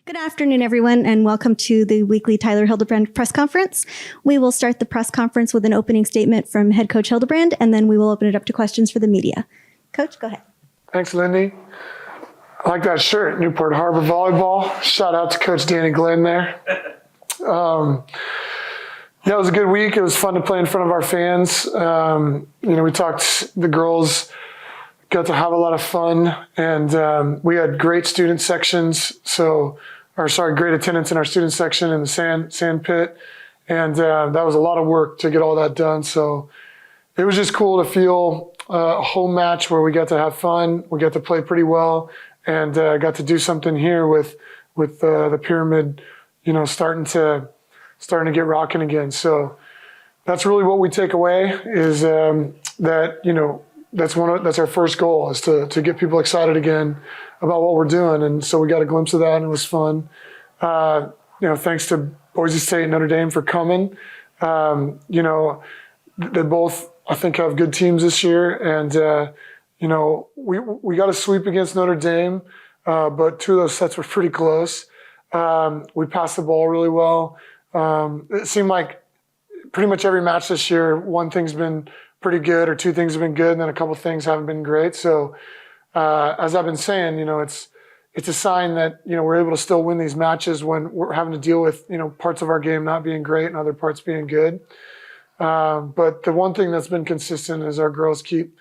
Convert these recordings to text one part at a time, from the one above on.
Good afternoon, everyone, and welcome to the weekly Tyler Hildebrand press conference. We will start the press conference with an opening statement from head coach Hildebrand, and then we will open it up to questions for the media. Coach, go ahead. Thanks, Lindy. I like that shirt, Newport Harbor Volleyball. Shout out to Coach Danny Glenn there. Yeah, it was a good week. It was fun to play in front of our fans. We talked, the girls got to have a lot of fun, and we had great student sections. Great attendance in our student section in the sand pit. And that was a lot of work to get all that done. So it was just cool to feel a home match where we got to have fun. We got to play pretty well and got to do something here with the pyramid, starting to get rocking again. So that's really what we take away is that, that's our first goal is to get people excited again about what we're doing. And so we got a glimpse of that and it was fun. Thanks to Boise State and Notre Dame for coming. They both, I think, have good teams this year. And, we got a sweep against Notre Dame, but two of those sets were pretty close. We passed the ball really well. It seemed like pretty much every match this year, one thing's been pretty good or two things have been good, and then a couple things haven't been great. So as I've been saying, it's a sign that, we're able to still win these matches when we're having to deal with, parts of our game not being great and other parts being good. But the one thing that's been consistent is our girls keep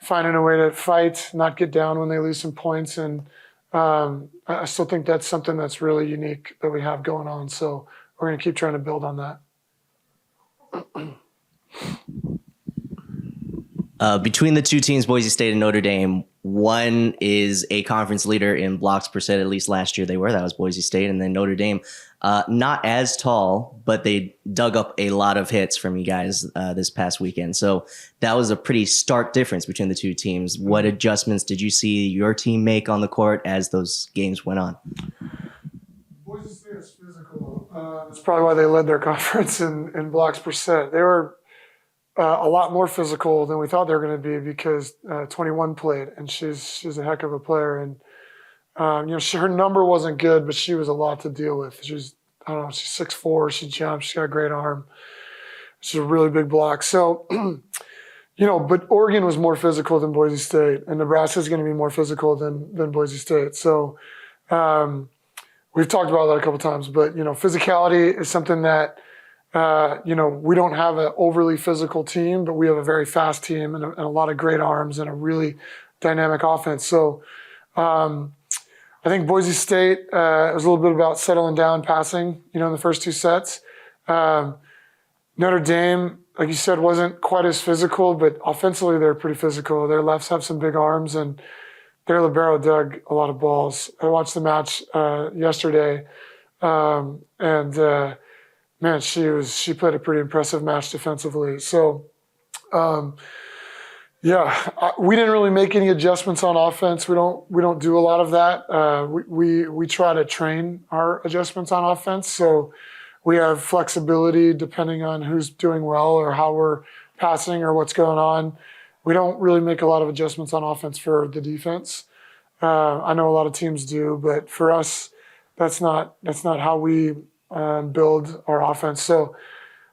finding a way to fight, not get down when they lose some points. And I still think that's something that's really unique that we have going on. So we're going to keep trying to build on that. Between the two teams, Boise State and Notre Dame, one is a conference leader in blocks per set, at least last year they were. That was Boise State. And then Notre Dame, not as tall, but they dug up a lot of hits from you guys this past weekend. So that was a pretty stark difference between the two teams. What adjustments did you see your team make on the court as those games went on? Boise State is physical. That's probably why they led their conference in blocks per set. They were a lot more physical than we thought they were going to be because 21 played, and she's a heck of a player. And her number wasn't good, but she was a lot to deal with. She's 6'4", she jumps, she's got a great arm. She's a really big block. So, but Oregon was more physical than Boise State, and Nebraska is going to be more physical than Boise State. So we've talked about that a couple times, but physicality is something that. We don't have an overly physical team, but we have a very fast team and a lot of great arms and a really dynamic offense. So I think Boise State was a little bit about settling down passing, in the first two sets. Notre Dame, like you said, wasn't quite as physical, but offensively they're pretty physical. Their lefts have some big arms, and their libero dug a lot of balls. I watched the match yesterday, man, she played a pretty impressive match defensively. So, we didn't really make any adjustments on offense. We don't do a lot of that. We try to train our adjustments on offense. So we have flexibility depending on who's doing well or how we're passing or what's going on. We don't really make a lot of adjustments on offense for the defense. I know a lot of teams do, but for us, that's not how we build our offense. So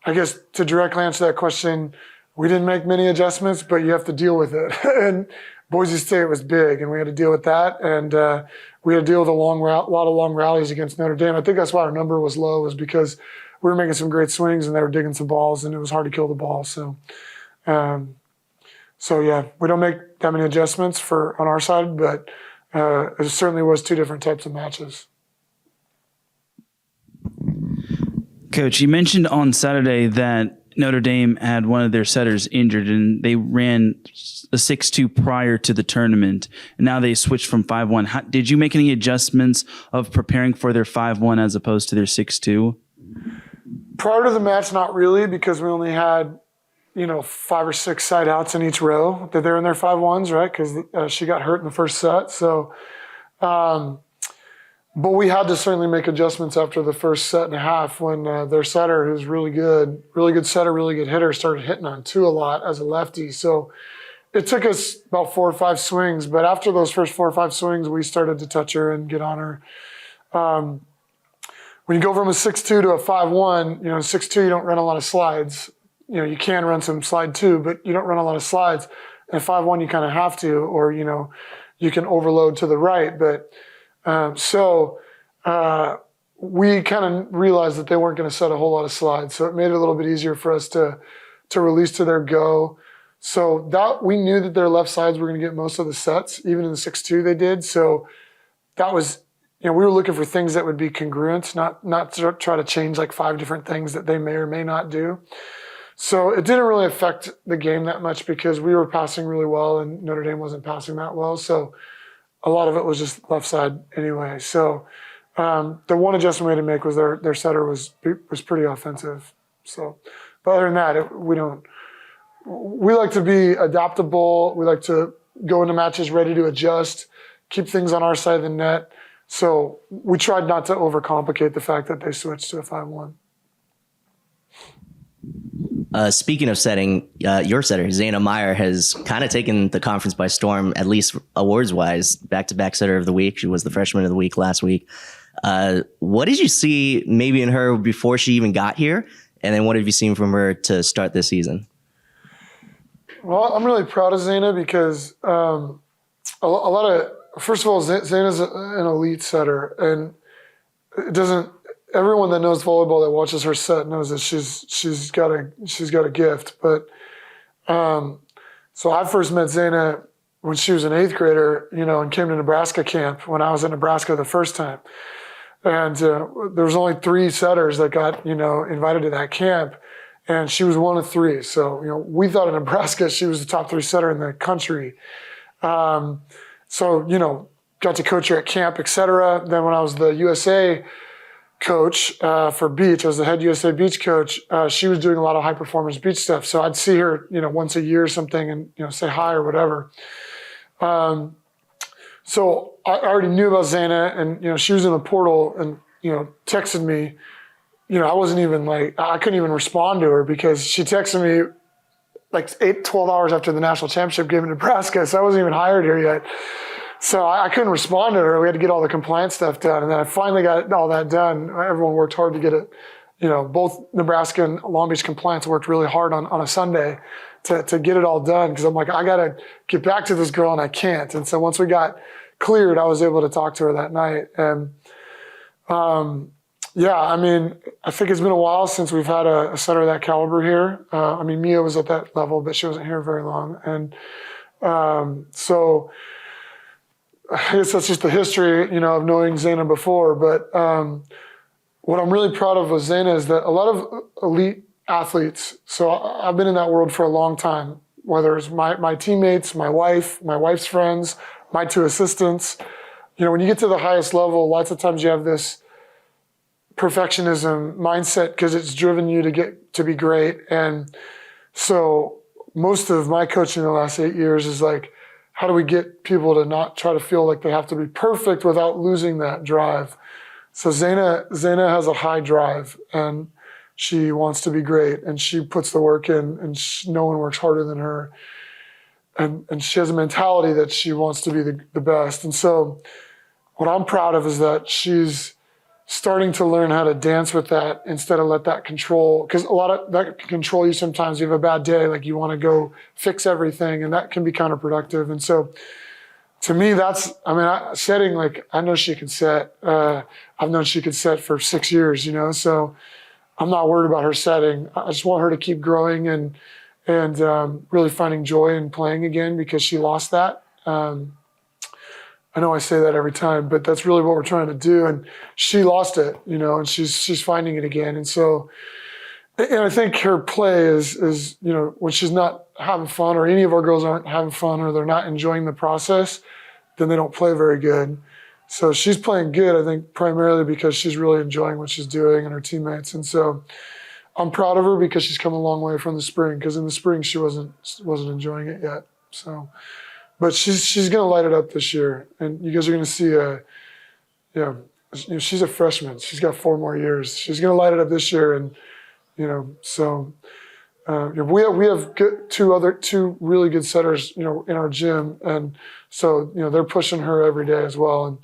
I guess to directly answer that question, we didn't make many adjustments, but you have to deal with it. And Boise State was big, and we had to deal with that. And we had to deal with a lot of long rallies against Notre Dame. I think that's why our number was low, was because we were making some great swings and they were digging some balls, and it was hard to kill the ball. So, we don't make that many adjustments on our side, but it certainly was two different types of matches. Coach, you mentioned on Saturday that Notre Dame had one of their setters injured, and they ran a 6-2 prior to the tournament, and now they switched from 5-1. Did you make any adjustments of preparing for their 5-1 as opposed to their 6-2? Prior to the match, not really, because we only had 5 or 6 side outs in each row that they're in their 5-1s, right? Because she got hurt in the first set. So, but we had to certainly make adjustments after the first set and a half when their setter, who's really good setter, really good hitter, started hitting on 2 a lot as a lefty. So it took us about 4 or 5 swings, but after those first 4 or 5 swings, we started to touch her and get on her. When you go from a 6'2" to a 5'1", 6'2", you don't run a lot of slides. You can run some slide too, but you don't run a lot of slides. And 5'1", you kind of have to, or, you can overload to the right. But we kind of realized that they weren't going to set a whole lot of slides. So it made it a little bit easier for us to release to their go. So that we knew that their left sides were going to get most of the sets, even in the 6'2" they did. So that was, we were looking for things that would be congruent, not to try to change like 5 different things that they may or may not do. So it didn't really affect the game that much because we were passing really well and Notre Dame wasn't passing that well. So a lot of it was just left side anyway. So the one adjustment we had to make was their setter was pretty offensive. So, but other than that, we like to be adaptable. We like to go into matches ready to adjust, keep things on our side of the net. So we tried not to overcomplicate the fact that they switched to a 5'1". Speaking of setting, your setter, Zana Meyer, has kind of taken the conference by storm, at least awards-wise. Back-to-back setter of the week. She was the freshman of the week last week. What did you see maybe in her before she even got here? And then what have you seen from her to start this season? Well, I'm really proud of Zana because first of all, Zana's an elite setter, and everyone that knows volleyball that watches her set knows that she's got a gift. But so I first met Zana when she was an 8th grader, and came to Nebraska camp when I was in Nebraska the first time. And there was only 3 setters that got invited to that camp, and she was one of 3. So we thought in Nebraska she was the top 3 setter in the country. So got to coach her at camp, etc. Then when I was the USA coach for beach, I was the head USA beach coach. She was doing a lot of high performance beach stuff. So I'd see her, once a year or something, and say hi or whatever. So I already knew about Zana, and she was in the portal, and texted me. I wasn't even I couldn't even respond to her because she texted me like 12 hours after the national championship game in Nebraska. So I wasn't even hired here yet. So I couldn't respond to her. We had to get all the compliance stuff done. And then I finally got all that done. Everyone worked hard to get it. Both Nebraska and Long Beach compliance worked really hard on a Sunday to get it all done. Because I'm like, I got to get back to this girl and I can't. And so once we got cleared, I was able to talk to her that night. And I think it's been a while since we've had a setter of that caliber here. Mia was at that level, but she wasn't here very long. And so I guess that's just the history, of knowing Zana before. But what I'm really proud of with Zana is that a lot of elite athletes, so I've been in that world for a long time, whether it's my teammates, my wife's friends, my 2 assistants. When you get to the highest level, lots of times you have this perfectionism mindset because it's driven you to get to be great. And so most of my coaching in the last 8 years is like, how do we get people to not try to feel like they have to be perfect without losing that drive? So Zana has a high drive, and she wants to be great, and she puts the work in, and no one works harder than her. And she has a mentality that she wants to be the best. And so what I'm proud of is that she's starting to learn how to dance with that instead of let that control, because a lot of that can control you sometimes. You have a bad day, like you want to go fix everything, and that can be counterproductive. And so to me, setting, like, I know she can set. I've known she could set for 6 years, so I'm not worried about her setting. I just want her to keep growing and really finding joy in playing again, because she lost that. I know I say that every time, but that's really what we're trying to do. And she lost it, and she's finding it again. And so, and I think her play is when she's not having fun, or any of our girls aren't having fun, or they're not enjoying the process, then they don't play very good. So she's playing good, I think, primarily because she's really enjoying what she's doing and her teammates. And so I'm proud of her because she's come a long way from the spring, because in the spring she wasn't enjoying it yet. So. But she's going to light it up this year, and you guys are going to see she's a freshman. She's got 4 more years. She's going to light it up this year, and so we have 2 really good setters, in our gym, and so they're pushing her every day as well, and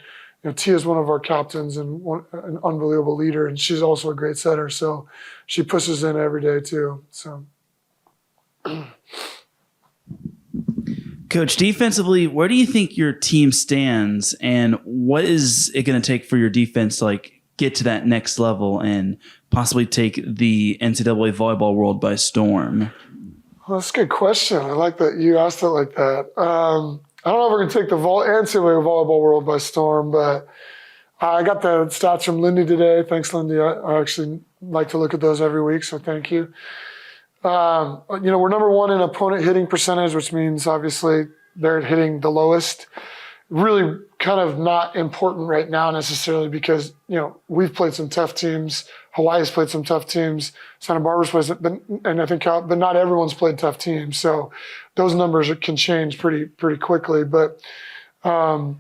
Tia is one of our captains and an unbelievable leader, and she's also a great setter. So she pushes in every day too. So. Coach, defensively, where do you think your team stands, and what is it going to take for your defense to get to that next level and possibly take the NCAA volleyball world by storm? Well, that's a good question. I like that you asked it like that. I don't know if we're going to take the NCAA volleyball world by storm, but I got the stats from Lindy today. Thanks, Lindy. I actually like to look at those every week, so thank you. We're number one in opponent hitting percentage, which means obviously they're hitting the lowest. Really kind of not important right now necessarily because, we've played some tough teams. Hawaii's played some tough teams. Santa Barbara's played some, but not everyone's played tough teams. So those numbers can change pretty quickly. But we're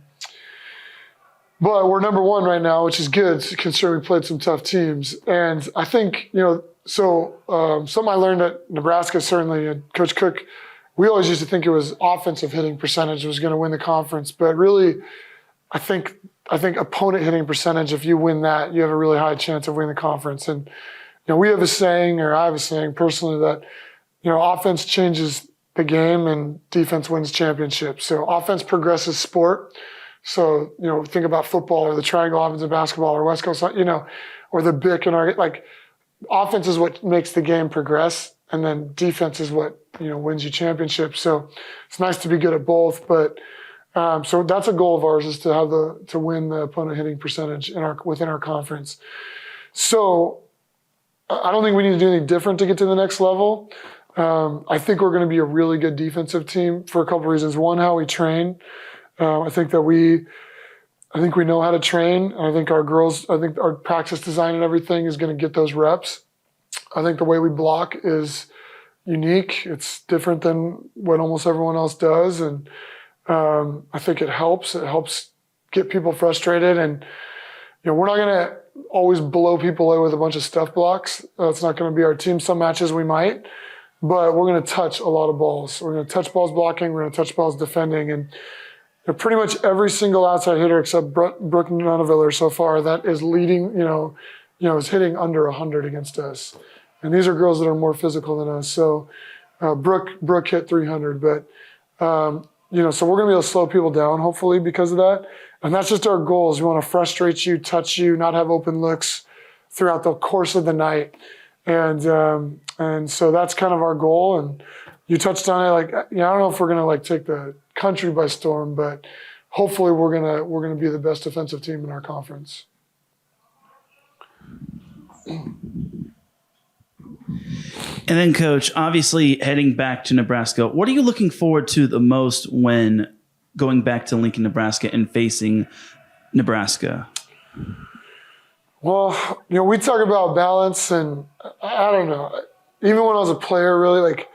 number one right now, which is good considering we played some tough teams. And I think, something I learned at Nebraska, certainly, and Coach Cook, we always used to think it was offensive hitting percentage was going to win the conference. But really, I think opponent hitting percentage, if you win that, you have a really high chance of winning the conference. And, we have a saying, or I have a saying personally, that, offense changes the game and defense wins championships. So offense progresses sport. So, think about football or the triangle offense in basketball or West Coast, or the BIC and our, offense is what makes the game progress, and then defense is what wins you championships. So it's nice to be good at both, but so that's a goal of ours is to win the opponent hitting percentage within our conference. So I don't think we need to do anything different to get to the next level. I think we're going to be a really good defensive team for a couple of reasons. One, how we train. I think we know how to train. I think our practice design and everything is going to get those reps. I think the way we block is unique. It's different than what almost everyone else does. And I think it helps. It helps get people frustrated. And, we're not going to always blow people away with a bunch of stuff blocks. That's not going to be our team. Some matches we might, but we're going to touch a lot of balls. We're going to touch balls blocking. We're going to touch balls defending. And pretty much every single outside hitter except Brooke Nunaviller so far that is leading, is hitting under 100 against us. And these are girls that are more physical than us. So Brooke hit 300, but, so we're going to be able to slow people down, hopefully, because of that. And that's just our goals. We want to frustrate you, touch you, not have open looks throughout the course of the night. And so that's kind of our goal. And you touched on it, I don't know if we're going to take the country by storm, but hopefully we're gonna be the best defensive team in our conference. And then, Coach, obviously heading back to Nebraska, what are you looking forward to the most when going back to Lincoln, Nebraska and facing Nebraska? Well, we talk about balance, and I don't know. Even when I was a player, really,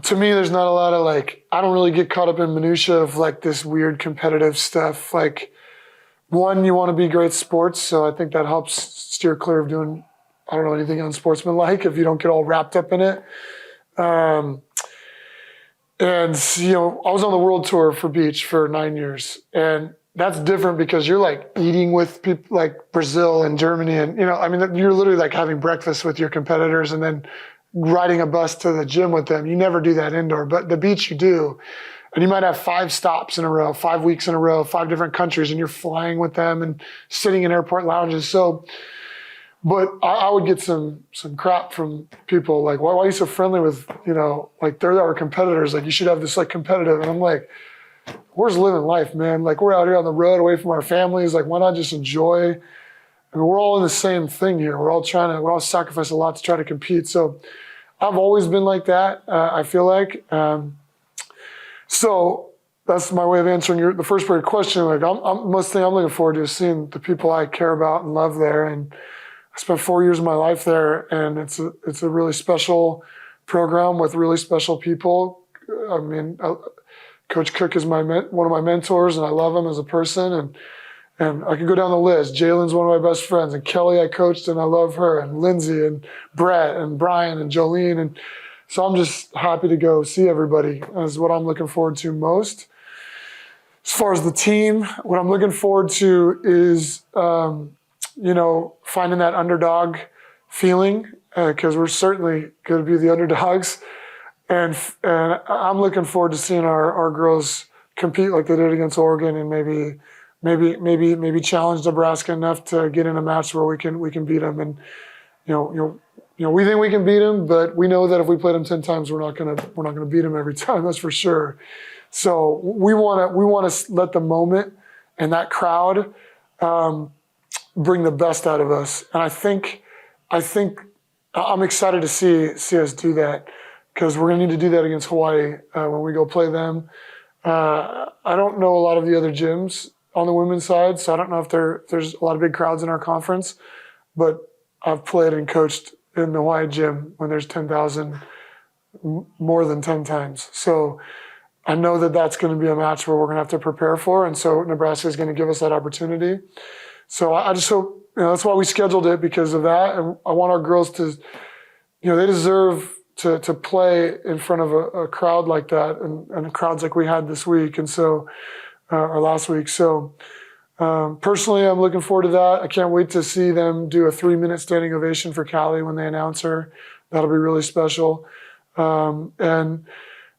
to me, there's not a lot of I don't really get caught up in minutia of this weird competitive stuff. One, you want to be great at sports, so I think that helps steer clear of doing, anything unsportsmanlike if you don't get all wrapped up in it. And, I was on the world tour for beach for 9 years, and that's different because you're eating with people like Brazil and Germany, and you're literally having breakfast with your competitors and then riding a bus to the gym with them. You never do that indoor, but the beach you do. And you might have 5 stops in a row, 5 weeks in a row, 5 different countries, and you're flying with them and sitting in airport lounges. So, but I would get some crap from people why are you so friendly with, they're our competitors, you should have this competitive. And I'm we're just living life, man. We're out here on the road away from our families. Why not just enjoy? We're all in the same thing here. We're all sacrifice a lot to try to compete. So I've always been like that, I feel like. So that's my way of answering the first part of your question. Most thing I'm looking forward to is seeing the people I care about and love there. And I spent 4 years of my life there, and it's a really special program with really special people. Coach Cook is one of my mentors, and I love him as a person. And I could go down the list. Jalen's one of my best friends, and Kelly I coached, and I love her, and Lindsay, and Brett, and Brian, and Jolene. And so I'm just happy to go see everybody. Is what I'm looking forward to most. As far as the team, what I'm looking forward to is, finding that underdog feeling, because we're certainly going to be the underdogs. And I'm looking forward to seeing our girls compete like they did against Oregon, and maybe challenge Nebraska enough to get in a match where we can beat them. And we think we can beat them, but we know that if we play them 10 times, we're not gonna beat them every time. That's for sure. So we want to let the moment and that crowd bring the best out of us. And I think I'm excited to see us do that, because we're going to need to do that against Hawaii when we go play them. I don't know a lot of the other gyms on the women's side, so I don't know if there's a lot of big crowds in our conference, but I've played and coached in the Hawaii gym when there's 10,000 more than 10 times. So I know that that's going to be a match where we're going to have to prepare for, and so Nebraska is going to give us that opportunity. So I just hope, that's why we scheduled it, because of that, and I want our girls to, they deserve to play in front of a crowd like that, and crowds like we had this week, and so, or last week. So personally, I'm looking forward to that. I can't wait to see them do a 3-minute standing ovation for Callie when they announce her. That'll be really special. And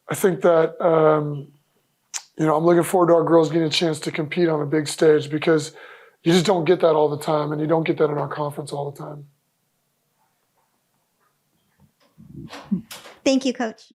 I think that, I'm looking forward to our girls getting a chance to compete on a big stage, because you just don't get that all the time, and you don't get that in our conference all the time. Thank you, Coach.